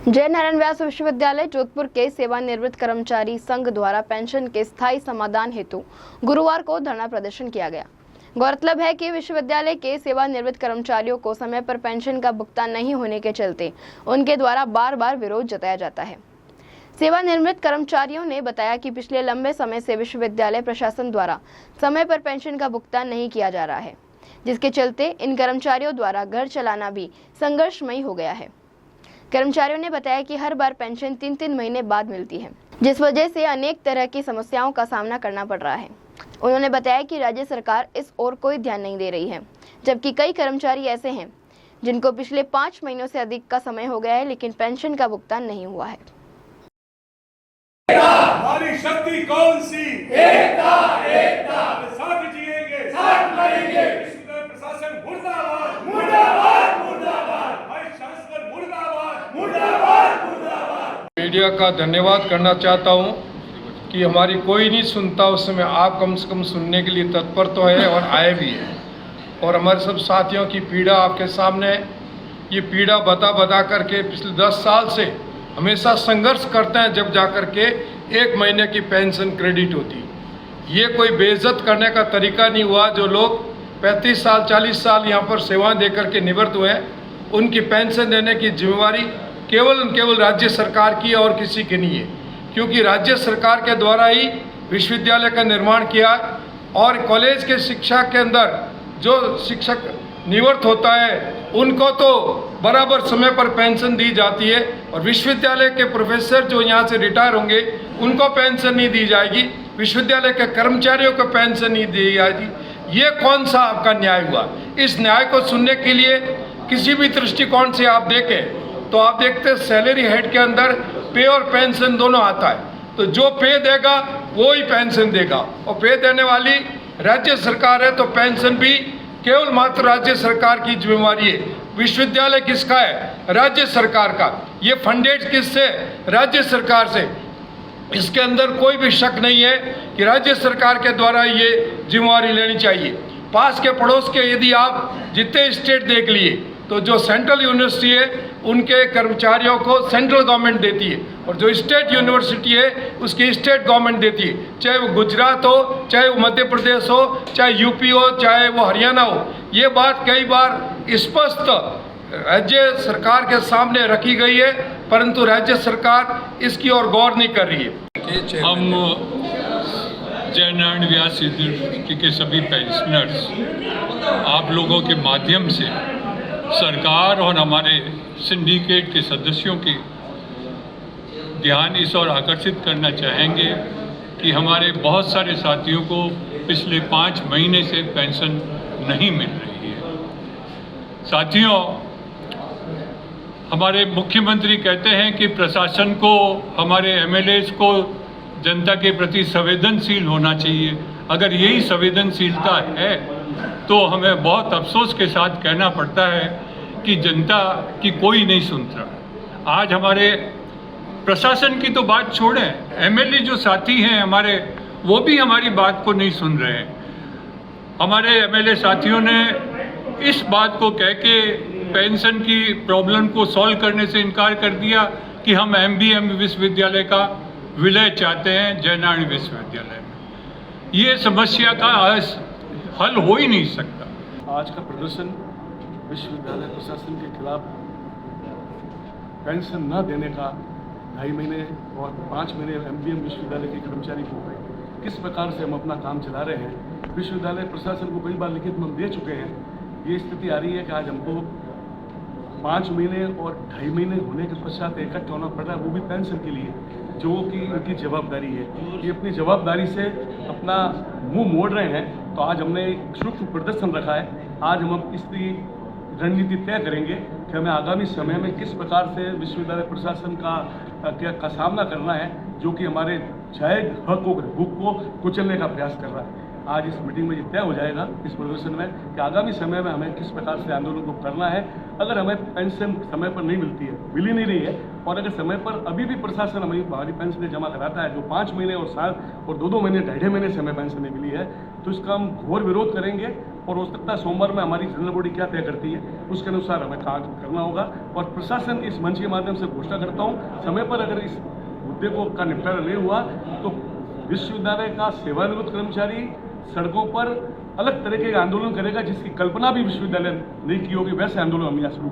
जय नारायण व्यास विश्वविद्यालय जोधपुर के सेवानिवृत्त कर्मचारी संघ द्वारा पेंशन के स्थायी समाधान हेतु गुरुवार को धरना प्रदर्शन किया गया। गौरतलब है कि विश्वविद्यालय के सेवानिवृत्त कर्मचारियों को समय पर पेंशन का भुगतान नहीं होने के चलते उनके द्वारा बार बार विरोध जताया जाता है। सेवानिवृत्त कर्मचारियों ने बताया कि पिछले लंबे समय से विश्वविद्यालय प्रशासन द्वारा समय पर पेंशन का भुगतान नहीं किया जा रहा है, जिसके चलते इन कर्मचारियों द्वारा घर चलाना भी संघर्षमयी हो गया है। कर्मचारियों ने बताया कि हर बार पेंशन 3-3 महीने बाद मिलती है, जिस वजह से अनेक तरह की समस्याओं का सामना करना पड़ रहा है। उन्होंने बताया कि राज्य सरकार इस ओर कोई ध्यान नहीं दे रही है, जबकि कई कर्मचारी ऐसे हैं जिनको पिछले 5 महीनों से अधिक का समय हो गया है, लेकिन पेंशन का भुगतान नहीं हुआ है। हमारी शक्ति कौन सी? एकता, एकता। साथ जिएंगे, साथ मरेंगे। विश्वविद्यालय प्रशासन मुर्दाबाद, मुर्दाबाद, मुर्दाबाद। भाई शासन मुर्दाबाद, मुर्दाबाद, मुर्दाबाद। मीडिया का धन्यवाद करना चाहता हूं कि हमारी कोई नहीं सुनता, उस समय आप कम से कम सुनने के लिए तत्पर तो है और आए भी हैं। और हमारे सब साथियों की पीड़ा आपके सामने है। ये पीड़ा बता करके पिछले 10 साल से हमेशा संघर्ष करते हैं, जब जाकर के 1 महीने की पेंशन क्रेडिट होती। ये कोई बेइज्जत करने का तरीका नहीं हुआ। जो लोग 35 साल 40 साल यहाँ पर सेवाएं देकर के निवृत्त हुए हैं, उनकी पेंशन देने की जिम्मेवारी केवल राज्य सरकार की है और किसी की नहीं है, क्योंकि राज्य सरकार के द्वारा ही विश्वविद्यालय का निर्माण किया और कॉलेज के शिक्षा के अंदर जो शिक्षक निवृत्त होता है उनको तो बराबर समय पर पेंशन दी जाती है, और विश्वविद्यालय के प्रोफेसर जो यहाँ से रिटायर होंगे उनको पेंशन नहीं दी जाएगी, विश्वविद्यालय के कर्मचारियों को पेंशन नहीं दी जाएगी। ये कौन सा आपका न्याय हुआ? इस न्याय को सुनने के लिए किसी भी दृष्टिकोण से आप देखें तो आप देखते हैं सैलरी हेड के अंदर पे और पेंशन दोनों आता है। तो जो पे देगा वो ही पेंशन देगा, और पे देने वाली राज्य सरकार है, तो पेंशन भी केवल मात्र राज्य सरकार की जिम्मेवारी है। विश्वविद्यालय किसका है? राज्य सरकार का। ये फंडेड किससे? राज्य सरकार से। इसके अंदर कोई भी शक नहीं है कि राज्य सरकार के द्वारा ये जिम्मेवारी लेनी चाहिए। पास के पड़ोस के यदि आप जितने स्टेट देख लिए तो जो सेंट्रल यूनिवर्सिटी है उनके कर्मचारियों को सेंट्रल गवर्नमेंट देती है, और जो स्टेट यूनिवर्सिटी है उसकी स्टेट गवर्नमेंट देती है, चाहे वो गुजरात हो, चाहे वो मध्य प्रदेश हो, चाहे यूपी हो, चाहे वो हरियाणा हो। ये बात कई बार स्पष्ट राज्य सरकार के सामने रखी गई है, परंतु राज्य सरकार इसकी ओर गौर नहीं कर रही है। हम जय नारायण व्यास यूनिवर्सिटी के सभी पेंशनर्स आप लोगों के माध्यम से सरकार और हमारे सिंडिकेट के सदस्यों के ध्यान इस ओर आकर्षित करना चाहेंगे कि हमारे बहुत सारे साथियों को पिछले 5 महीने से पेंशन नहीं मिल रही है। साथियों, हमारे मुख्यमंत्री कहते हैं कि प्रशासन को, हमारे एमएलएज को जनता के प्रति संवेदनशील होना चाहिए। अगर यही संवेदनशीलता है तो हमें बहुत अफसोस के साथ कहना पड़ता है कि जनता की कोई नहीं सुनता। आज हमारे प्रशासन की तो बात छोड़ें, एमएलए जो साथी हैं हमारे, वो भी हमारी बात को नहीं सुन रहे हैं। हमारे एमएलए साथियों ने इस बात को कह के पेंशन की प्रॉब्लम को सॉल्व करने से इनकार कर दिया कि हम एमबीएम विश्वविद्यालय का विलय चाहते हैं जय नारायण विश्वविद्यालय में। ये समस्या का हल हो ही नहीं सकता। आज का प्रदर्शन विश्वविद्यालय प्रशासन के खिलाफ पेंशन न देने का 2.5 महीने और 5 महीने एमबीएम विश्वविद्यालय के कर्मचारी को किस प्रकार से हम अपना काम चला रहे हैं, विश्वविद्यालय प्रशासन को कई बार लिखित में हम दे चुके हैं। ये स्थिति आ रही है कि आज हमको 5 महीने और 2.5 महीने होने के पश्चात इकट्ठा होना पड़ रहा है, वो भी पेंशन के लिए, जो कि इनकी जवाबदारी है। ये अपनी जवाबदारी से अपना मुंह मोड़ रहे हैं। तो आज हमने एक सूक्ष्म प्रदर्शन रखा है। आज हम इसकी रणनीति तय करेंगे कि हमें आगामी समय में किस प्रकार से विश्वविद्यालय प्रशासन का सामना करना है, जो कि हमारे जायज़ हक को कुचलने का प्रयास कर रहा है। आज इस मीटिंग में ये तय हो जाएगा, इस प्रदर्शन में, कि आगामी समय में हमें किस प्रकार से आंदोलन को करना है। अगर हमें पेंशन समय पर नहीं मिलती है, मिल ही नहीं रही है, और अगर समय पर अभी भी प्रशासन हमारी पेंशन जमा कराता है, जो 5 महीने और 7 और 2-2 महीने 2.5 महीने से हमें पेंशन नहीं मिली है, तो इसका हम घोर विरोध करेंगे और हो सकता है सोमवार में हमारी जनरल बॉडी क्या तय करती है उसके अनुसार हमें काम करना होगा। और प्रशासन इस मंच के माध्यम से घोषणा करता हूँ, समय पर अगर इस मुद्दे को का निपटारा नहीं हुआ तो विश्वविद्यालय का सेवानिवृत्त कर्मचारी सड़कों पर अलग तरह के आंदोलन करेगा, जिसकी कल्पना भी विश्वविद्यालय नहीं की होगी। वैसे आंदोलन हम यहाँ शुरू